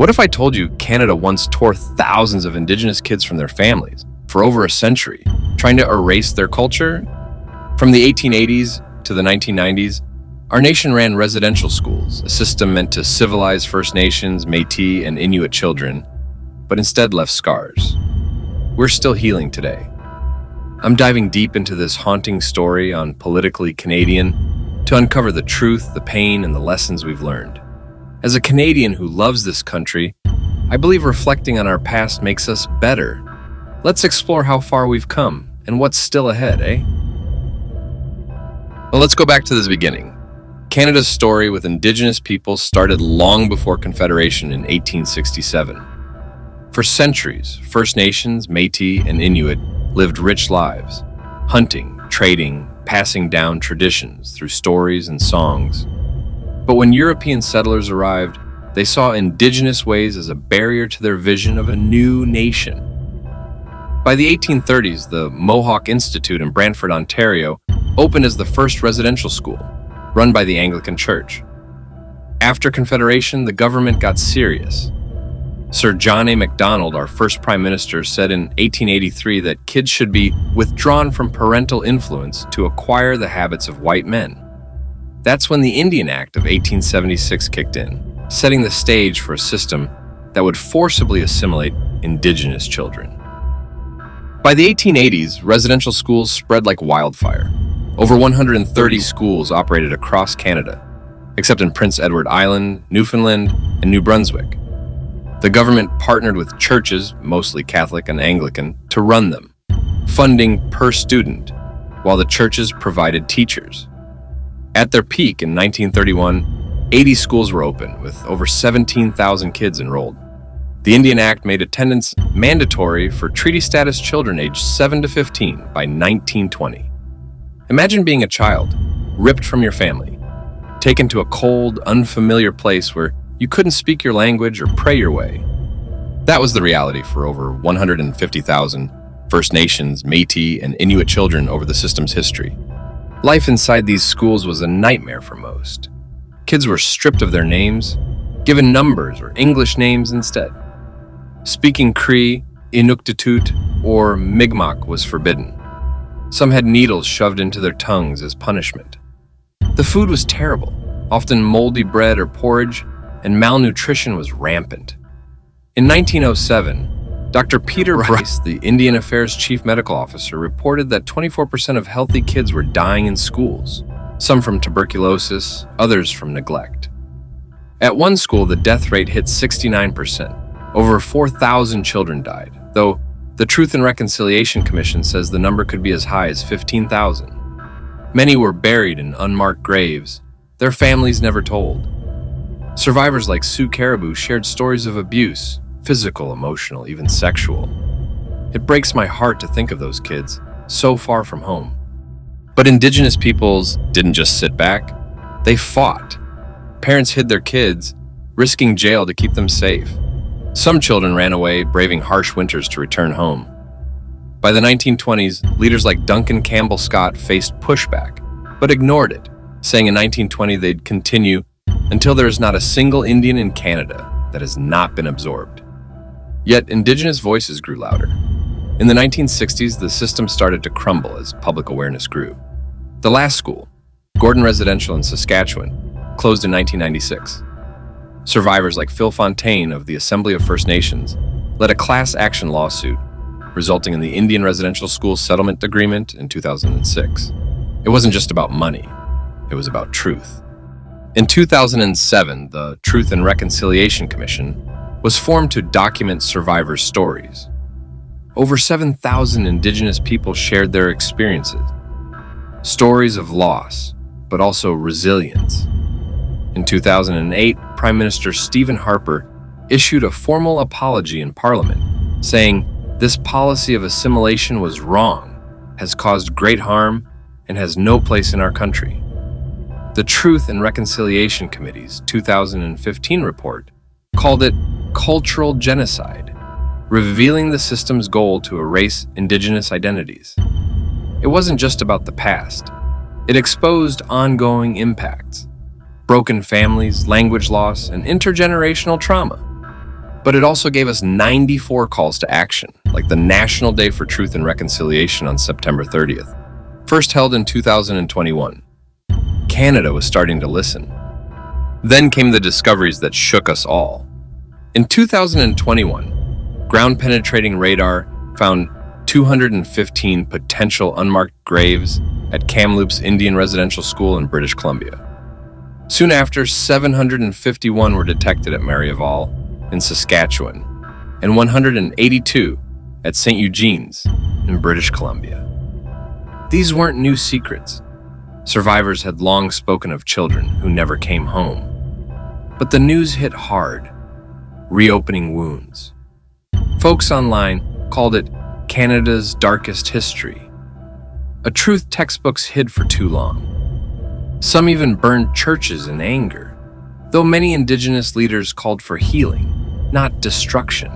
What if I told you Canada once tore thousands of Indigenous kids from their families for over a century, trying to erase their culture? From the 1880s to the 1990s, our nation ran residential schools, a system meant to civilize First Nations, Métis, and Inuit children, but instead left scars. We're still healing today. I'm diving deep into this haunting story on Politically Canadian to uncover the truth, the pain, and the lessons we've learned. As a Canadian who loves this country, I believe reflecting on our past makes us better. Let's explore how far we've come and what's still ahead, eh? Well, let's go back to the beginning. Canada's story with Indigenous peoples started long before Confederation in 1867. For centuries, First Nations, Métis, and Inuit lived rich lives, hunting, trading, passing down traditions through stories and songs. But when European settlers arrived, they saw Indigenous ways as a barrier to their vision of a new nation. By the 1830s, the Mohawk Institute in Brantford, Ontario, opened as the first residential school, run by the Anglican Church. After Confederation, the government got serious. Sir John A. Macdonald, our first Prime Minister, said in 1883 that kids should be withdrawn from parental influence to acquire the habits of white men. That's when the Indian Act of 1876 kicked in, setting the stage for a system that would forcibly assimilate Indigenous children. By the 1880s, residential schools spread like wildfire. Over 130 schools operated across Canada, except in Prince Edward Island, Newfoundland, and New Brunswick. The government partnered with churches, mostly Catholic and Anglican, to run them, funding per student, while the churches provided teachers. At their peak in 1931, 80 schools were open, with over 17,000 kids enrolled. The Indian Act made attendance mandatory for treaty status children aged 7 to 15 by 1920. Imagine being a child, ripped from your family, taken to a cold, unfamiliar place where you couldn't speak your language or pray your way. That was the reality for over 150,000 First Nations, Métis, and Inuit children over the system's history. Life inside these schools was a nightmare for most. Kids were stripped of their names, given numbers or English names instead. Speaking Cree, Inuktitut, or Mi'kmaq was forbidden. Some had needles shoved into their tongues as punishment. The food was terrible, often moldy bread or porridge, and malnutrition was rampant. In 1907, Dr. Peter Rice, the Indian Affairs Chief Medical Officer, reported that 24% of healthy kids were dying in schools, some from tuberculosis, others from neglect. At one school, the death rate hit 69%. Over 4,000 children died, though the Truth and Reconciliation Commission says the number could be as high as 15,000. Many were buried in unmarked graves, their families never told. Survivors like Sue Caribou shared stories of abuse, physical, emotional, even sexual. It breaks my heart to think of those kids, so far from home. But Indigenous peoples didn't just sit back, they fought. Parents hid their kids, risking jail to keep them safe. Some children ran away, braving harsh winters to return home. By the 1920s, leaders like Duncan Campbell Scott faced pushback, but ignored it, saying in 1920 they'd continue until there is not a single Indian in Canada that has not been absorbed. Yet Indigenous voices grew louder. In the 1960s, the system started to crumble as public awareness grew. The last school, Gordon Residential in Saskatchewan, closed in 1996. Survivors like Phil Fontaine of the Assembly of First Nations led a class action lawsuit, resulting in the Indian Residential School Settlement Agreement in 2006. It wasn't just about money, it was about truth. In 2007, the Truth and Reconciliation Commission was formed to document survivors' stories. Over 7,000 Indigenous people shared their experiences, stories of loss, but also resilience. In 2008, Prime Minister Stephen Harper issued a formal apology in Parliament, saying this policy of assimilation was wrong, has caused great harm, and has no place in our country. The Truth and Reconciliation Committee's 2015 report called it cultural genocide, revealing the system's goal to erase Indigenous identities. It wasn't just about the past. It exposed ongoing impacts, broken families, language loss, and intergenerational trauma. But it also gave us 94 calls to action, like the National Day for Truth and Reconciliation on September 30th, first held in 2021. Canada was starting to listen. Then came the discoveries that shook us all. In 2021, ground-penetrating radar found 215 potential unmarked graves at Kamloops Indian Residential School in British Columbia. Soon after, 751 were detected at Mariaval in Saskatchewan and 182 at St. Eugene's in British Columbia. These weren't new secrets. Survivors had long spoken of children who never came home. But the news hit hard, reopening wounds. Folks online called it Canada's darkest history, a truth textbooks hid for too long. Some even burned churches in anger, though many Indigenous leaders called for healing, not destruction.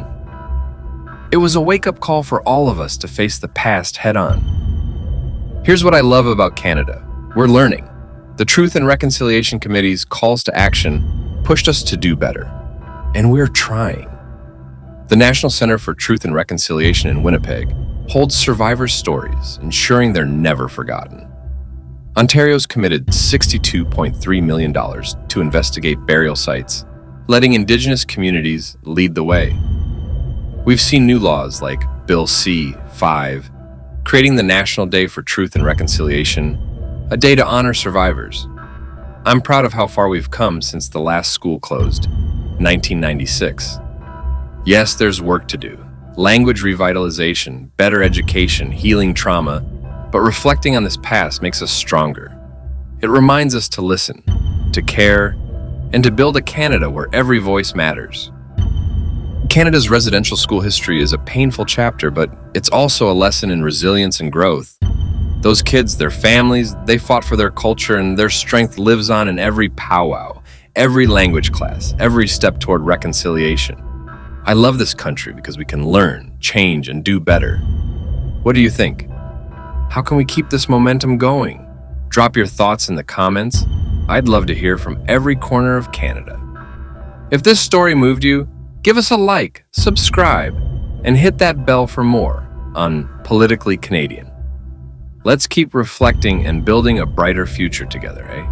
It was a wake-up call for all of us to face the past head-on. Here's what I love about Canada. We're learning. The Truth and Reconciliation Committee's calls to action pushed us to do better, and we're trying. The National Center for Truth and Reconciliation in Winnipeg holds survivors' stories, ensuring they're never forgotten. Ontario's committed $62.3 million to investigate burial sites, letting Indigenous communities lead the way. We've seen new laws like Bill C-5, creating the National Day for Truth and Reconciliation, a day to honor survivors. I'm proud of how far we've come since the last school closed, 1996. Yes, there's work to do. Language revitalization, better education, healing trauma, but reflecting on this past makes us stronger. It reminds us to listen, to care, and to build a Canada where every voice matters. Canada's residential school history is a painful chapter, but it's also a lesson in resilience and growth. Those kids, their families, they fought for their culture, and their strength lives on in every powwow, every language class, every step toward reconciliation. I love this country because we can learn, change, and do better. What do you think? How can we keep this momentum going? Drop your thoughts in the comments. I'd love to hear from every corner of Canada. If this story moved you, give us a like, subscribe, and hit that bell for more on Politically Canadian. Let's keep reflecting and building a brighter future together, eh?